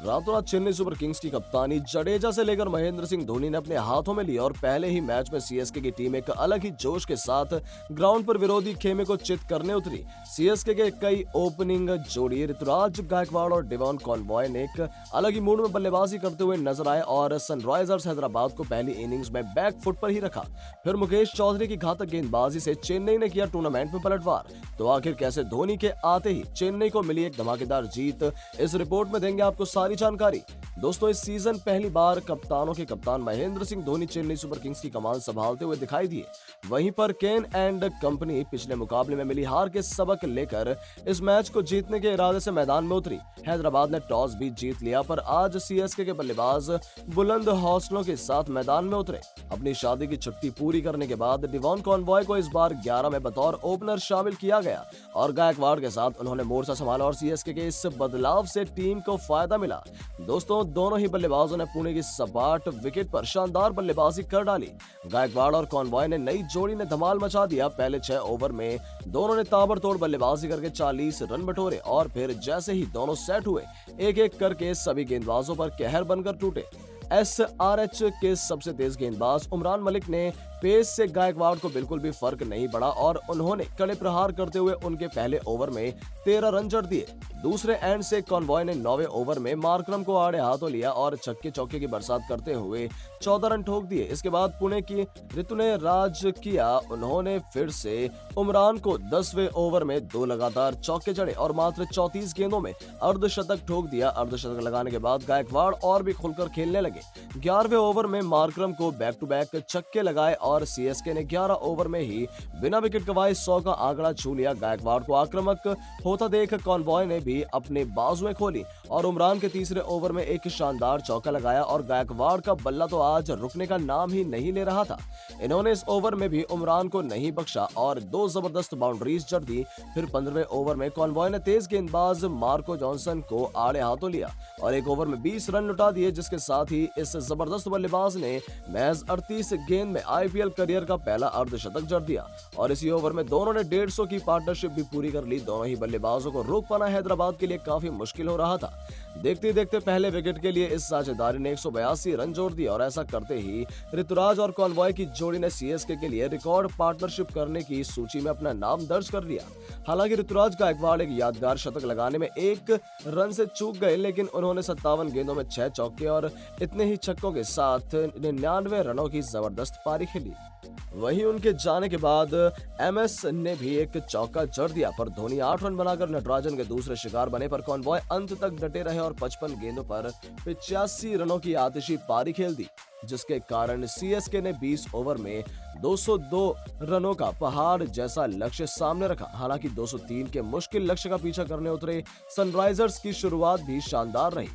रातों रात Chennai super Kings की कप्तानी जडेजा से लेकर महेंद्र सिंह धोनी ने अपने हाथों में ली और पहले ही मैच में सीएसके की टीम एक अलग ही जोश के साथ ग्राउंड पर विरोधी खेमे को चित करने उतरी। सीएसके के कई ओपनिंग जोड़ी ऋतुराज गायकवाड़ और डेवॉन कॉनवॉय ने एक अलग ही मूड में बल्लेबाजी करते हुए नजर आए और सनराइजर्स हैदराबाद को पहली इनिंग्स में बैक फुट पर ही रखा। फिर मुकेश चौधरी की घातक गेंदबाजी से चेन्नई ने किया टूर्नामेंट में पलटवार। तो आखिर कैसे धोनी के आते ही चेन्नई को मिली एक धमाकेदार जीत, इस रिपोर्ट में देंगे आपको सारी जानकारी। दोस्तों, इस सीजन पहली बार कप्तानों के कप्तान महेंद्र सिंह धोनी चेन्नई सुपर किंग्स की कमान संभालते हुए दिखाई दिए। वहीं पर केन एंड कंपनी पिछले मुकाबले में मिली हार के सबक लेकर इस मैच को जीतने के इरादे से मैदान में उतरी। हैदराबाद ने टॉस भी जीत लिया, पर आज सीएसके के बल्लेबाज बुलंद हौसलों के साथ मैदान में उतरे। अपनी शादी की छुट्टी पूरी करने के बाद डेवॉन कॉनवॉय को इस बार 11 में बतौर ओपनर शामिल किया गया और गायकवाड़ के साथ उन्होंने मोर्चा संभाला और सीएसके के इस बदलाव से टीम को फायदा मिला। दोस्तों, दोनों ही बल्लेबाजों ने पुणे की सपाट विकेट पर शानदार बल्लेबाजी कर डाली। गायकवाड़ और कॉनवॉय ने नई जोड़ी ने धमाल मचा दिया। पहले 6 ओवर में दोनों ने ताबड़तोड़ बल्लेबाजी करके 40 रन बटोरे और फिर जैसे ही दोनों सेट हुए, एक एक करके सभी गेंदबाजों पर कहर बनकर टूटे। एसआरएच के सबसे तेज गेंदबाज उमरान मलिक ने पेस से गायकवाड़ को बिल्कुल भी फर्क नहीं पड़ा और उन्होंने कड़े प्रहार करते हुए उनके पहले ओवर में 13 रन जड़ दिए। दूसरे एंड से कॉनवॉय ने 9वें ओवर में मार्करम को आड़े हाथों लिया और छक्के चौके की बरसात करते हुए 14 रन ठोक दिए। इसके बाद पुणे की ऋतु ने राज किया। उन्होंने फिर से उमरान को 10वें ओवर में 2 लगातार चौके जड़े और मात्र 34 गेंदों में अर्धशतक ठोक दिया। अर्धशतक लगाने के बाद गायकवाड़ और भी खुलकर खेलने लगे। 11वें ओवर में मार्करम को बैक टू बैक छक्के लगाए और सीएसके ने 11 ओवर में ही बिना विकेट गंवाए 100 का आंकड़ा छू लिया। गायकवाड़ को आक्रामक होता देख कॉनवॉय ने भी अपने बाजुएं खोली और उमरान के तीसरे ओवर में एक शानदार चौका लगाया और गायकवाड़ का बल्ला तो आज रुकने का नाम ही नहीं ले रहा था। इन्होंने इस ओवर में भी उमरान को नहीं बख्शा और 2 जबरदस्त बाउंड्रीज जड़ दी। फिर 15वें ओवर में कॉनवॉय ने तेज गेंदबाज मार्को जॉनसन को आड़े हाथों लिया और एक ओवर में 20 रन लुटा दिए, जिसके साथ ही इस जबरदस्त बल्लेबाज ने महज 38 गेंद में आईपीएल करियर का पहला अर्धशतक जड़ दिया और इसी ओवर में दोनों ने 150 की पार्टनरशिप भी पूरी कर ली। दोनों ही बल्लेबाजों को रोक पाना हैदराबाद के लिए काफी मुश्किल हो रहा था। देखते देखते पहले विकेट के लिए इस साझेदारी ने 182 रन जोड़ दिए और ऐसा करते ही ऋतुराज और कॉनवॉय की जोड़ी ने सीएसके के लिए रिकॉर्ड पार्टनरशिप करने की सूची में अपना नाम दर्ज कर लिया। हालांकि ऋतुराज गायकवाड़ एक यादगार शतक लगाने में 1 रन से चूक गए, लेकिन उन्होंने 57 गेंदों में 6 चौके और इतने ही छक्कों के साथ 99 रनों की जबरदस्त पारी खेली। वहीं उनके जाने के बाद एमएस ने भी एक चौका जड़ दिया, पर धोनी 8 रन बनाकर नटराजन के दूसरे शिकार बने। पर कॉनवॉय अंत तक डटे रहे और 55 गेंदों पर 85 रनों की आतिशी पारी खेल दी, जिसके कारण सीएसके ने 20 ओवर में 202 रनों का पहाड़ जैसा लक्ष्य सामने रखा। हालांकि 203 के मुश्किल लक्ष्य का पीछा करने उतरे सनराइजर्स की शुरुआत भी शानदार रही।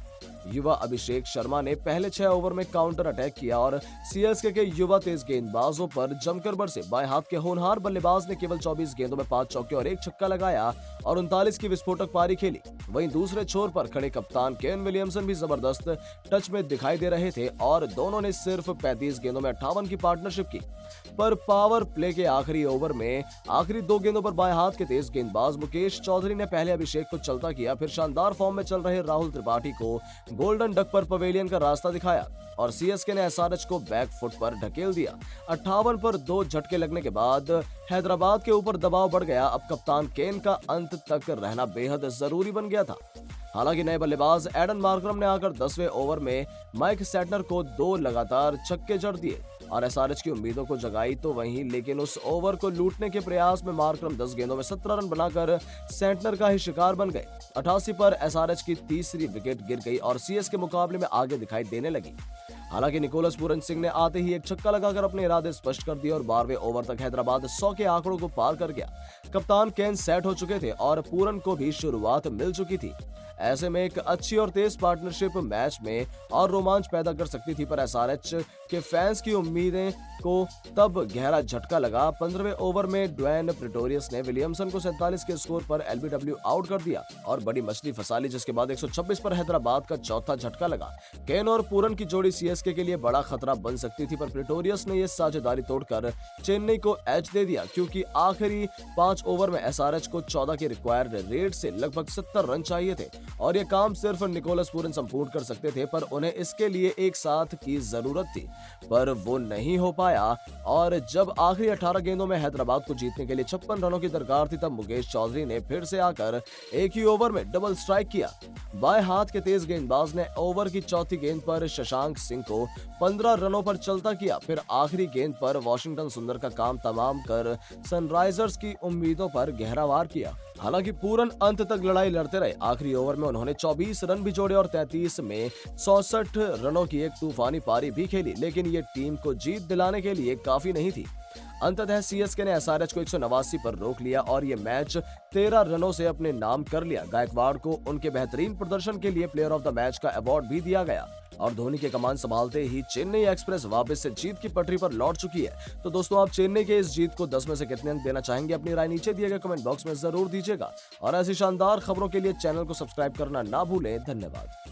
युवा अभिषेक शर्मा ने पहले 6 ओवर में काउंटर अटैक किया और सीएसके के युवा तेज गेंदबाजों पर जमकर बरसे। बाएं हाथ के होनहार बल्लेबाज ने केवल 24 गेंदों में 5 चौके और 1 छक्का लगाया और 39 की विस्फोटक पारी खेली। वहीं दूसरे छोर पर खड़े कप्तान केन विलियमसन भी जबरदस्त टच में दिखाई दे रहे थे और दोनों ने सिर्फ 35 गेंदों में 58 की पार्टनरशिप की। पर पावर प्ले के आखिरी ओवर में आखिरी 2 गेंदों पर बाएं हाथ के तेज गेंदबाज मुकेश चौधरी ने पहले अभिषेक को चलता किया, फिर शानदार फॉर्म में चल रहे राहुल त्रिपाठी को गोल्डन डक पर पवेलियन का रास्ता दिखाया और सीएसके ने एसआरएच को बैक फुट पर ढकेल दिया। 58 पर 2 झटके लगने के बाद हैदराबाद के ऊपर दबाव बढ़ गया। अब कप्तान केन का अंत तक रहना बेहद जरूरी बन गया था। हालांकि नए बल्लेबाज एडन मार्करम ने आकर 10वें ओवर में माइक सेटनर को 2 लगातार छक्के जड़ दिए और एसआरएच की उम्मीदों को जगाई तो वहीं, लेकिन उस ओवर को लूटने के प्रयास में मार्करम 10 गेंदों में 17 रन बनाकर सेंटनर का ही शिकार बन गए। 88 पर एसआरएच की तीसरी विकेट गिर गई और सीएस के मुकाबले में आगे दिखाई देने लगी। हालांकि निकोलस पूरन सिंह ने आते ही एक छक्का लगाकर अपने इरादे स्पष्ट कर दिए और 12वें ओवर तक हैदराबाद 100 के आंकड़ों को पार कर गया। कप्तान केन सेट हो चुके थे और पूरन को भी शुरुआत मिल चुकी थी। ऐसे में एक अच्छी और तेज पार्टनरशिप मैच में और रोमांच पैदा कर सकती थी, पर एसआरएच के फैंस की उम्मीदें को तब गहरा झटका लगा। 15वें ओवर में ड्वेन प्रेटोरियस ने विलियमसन को 47 के स्कोर पर एलबीडब्ल्यू आउट कर दिया और बड़ी मछली फंसा ली, जिसके बाद 126 पर हैदराबाद का चौथा झटका लगा। केन और पूरन की जोड़ी सीएसके के लिए बड़ा खतरा बन सकती थी, पर प्रेटोरियस ने यह साझेदारी तोड़कर चेन्नई को एज दे दिया, क्योंकि आखिरी 5 5 ओवर में एसआरएच को 14 के रिक्वायर्ड रेट से लगभग 70 रन चाहिए थे और ये काम सिर्फ निकोलस पूरन संपूर्ण कर सकते थे, पर उन्हें इसके लिए एक साथ की जरूरत थी, पर वो नहीं हो पाया। और जब आखिरी 18 गेंदों में हैदराबाद को जीतने के लिए 56 रनों की दरकार थी, तब मुकेश चौधरी ने फिर से आकर एक ही ओवर में डबल स्ट्राइक किया। बाएं हाथ के तेज गेंदबाज ने ओवर की चौथी गेंद पर शशांक सिंह को 15 रनों पर चलता किया, फिर आखिरी गेंद पर वाशिंगटन सुंदर का काम तमाम कर सनराइजर्स की उम्मीदों पर गहरा वार किया। हालांकि पूरन अंत तक लड़ाई लड़ते रहे। आखिरी ओवर में उन्होंने 24 रन भी जोड़े और 33 में 64 रनों की एक तूफानी पारी भी खेली, लेकिन ये टीम को जीत दिलाने के लिए काफी नहीं थी। अंततः सीएसके ने एसआरएच को 189 पर रोक लिया और ये मैच 13 रनों से अपने नाम कर लिया। गायकवाड़ को उनके बेहतरीन प्रदर्शन के लिए प्लेयर ऑफ द मैच का अवार्ड भी दिया गया और धोनी के कमान संभालते ही चेन्नई एक्सप्रेस वापस से जीत की पटरी पर लौट चुकी है। तो दोस्तों, आप चेन्नई के इस जीत को 10 में से कितने अंक देना चाहेंगे? अपनी राय नीचे दिए गए कमेंट बॉक्स में जरूर दीजिएगा और ऐसी शानदार खबरों के लिए चैनल को सब्सक्राइब करना ना भूलें। धन्यवाद।